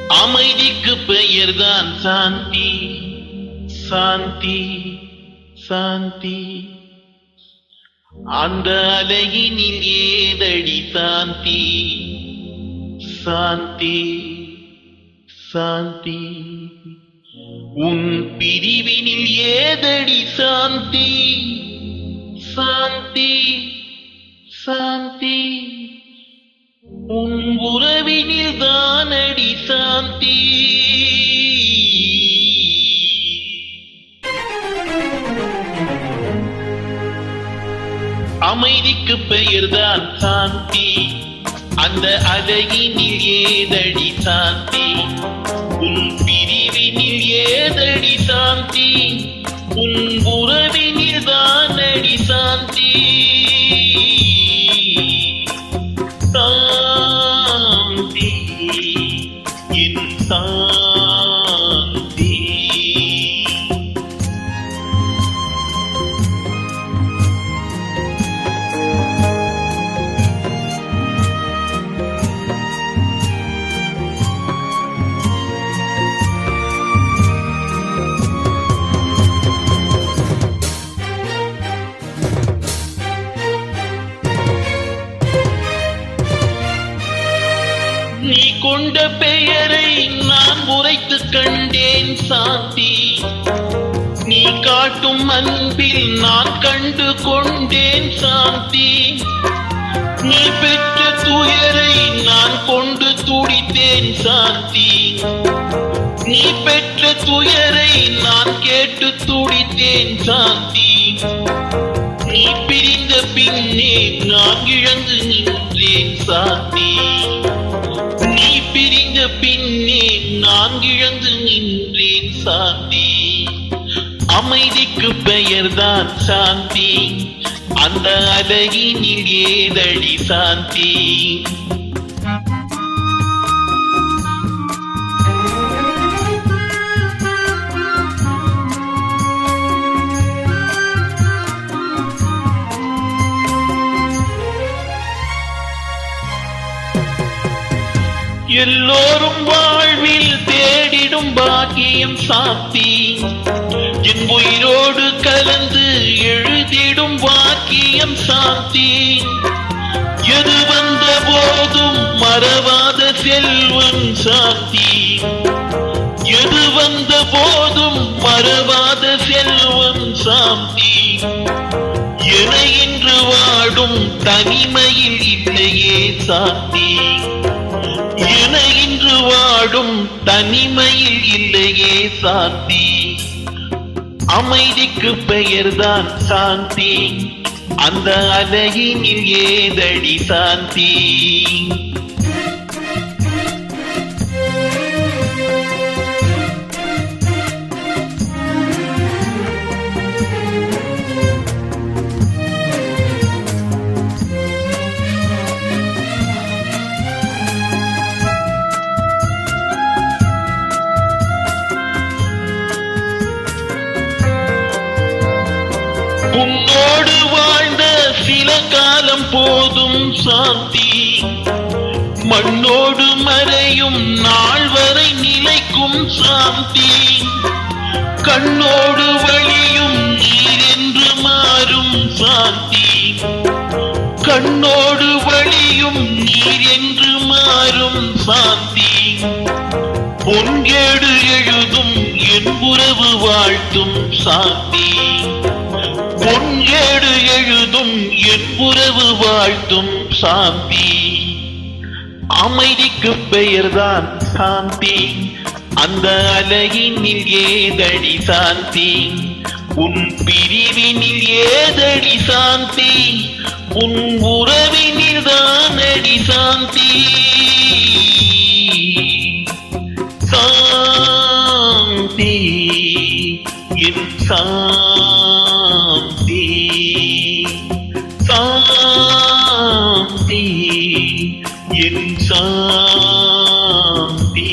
அமைதிக்கு பெயர்தான் சாந்தி. சாந்தி சாந்தி அந்த அலையினில் ஏதடி சாந்தி. சாந்தி சாந்தி உன் பிரிவினில் ஏதடி சாந்தி. சாந்தி சாந்தி உன் உறவினில் தானடி சாந்தி. அமைதிக்கு பெயர்தான் சாந்தி. அந்த அழகினில் ஏதடி சாந்தி. உன் பிரிவினில் ஏதடி சாந்தி. உன் உறவினில் தானடி சாந்தி. சாந்தி என் சாந்தி. நீ கொண்ட பெயரை நான் உரைத்து கண்டேன் சாந்தி. நீ காட்டும் அன்பில் நான் கண்டு கொண்டேன் சாந்தி. நீ பெற்ற துயரை நான் கொண்டு துடித்தேன் சாந்தி. நீ பெற்ற துயரை நான் கேட்டு துடித்தேன் சாந்தி. நீ பிரிந்த பின்னே நான் இழந்து நின்றேன் சாந்தி. நீ பிரிந்த பின்னே நான் இழந்து நின்றேன் சாந்தி. அமைதிக்கு பெயர்தான் சாந்தி. அந்த அழகினில் ஏதடி சாந்தி. எல்லோரும் வாழ்வில் தேடிடும் பாக்கியம் சாந்தி. என் உயிரோடு கலந்து எழுதிடும் பாக்கியம் சாந்தி. எது வந்த போதும் மறவாத செல்வம் சாந்தி. எது வந்த போதும் மறவாத செல்வம் சாந்தி. என என்று வாடும் தனிமையில் இல்லையே சாந்தி. என இன்று வாடும் தனிமையில் இல்லையே சாந்தி. அமைதிக்கு பெயர்தான் சாந்தி. அந்த அலையினில் ஏதடி சாந்தி. உன்னோடு வாழ்ந்த சில காலம் போதும் சாந்தி. மண்ணோடு மறையும் நாள் வரை நிலைக்கும் சாந்தி. கண்ணோடு வழியும் நீர் என்று மாறும் சாந்தி. கண்ணோடு வழியும் நீர் என்று மாறும் சாந்தி. பொன்கேடு எழுதும் என் உறவு வாழ்த்தும் சாந்தி. பொன்கேடு எழுதும் என் உறவு வாழ்த்தும் சாந்தி. அமைதிக்கு பெயர்தான் சாந்தி. அந்த அலையினில் ஏதடி சாந்தி. உன் பிரிவினில் ஏதடி சாந்தி. உன் உறவினில் தானடி சாந்தி. சாந்தி என் சாந்தி. சாந்தி என் சாந்தி.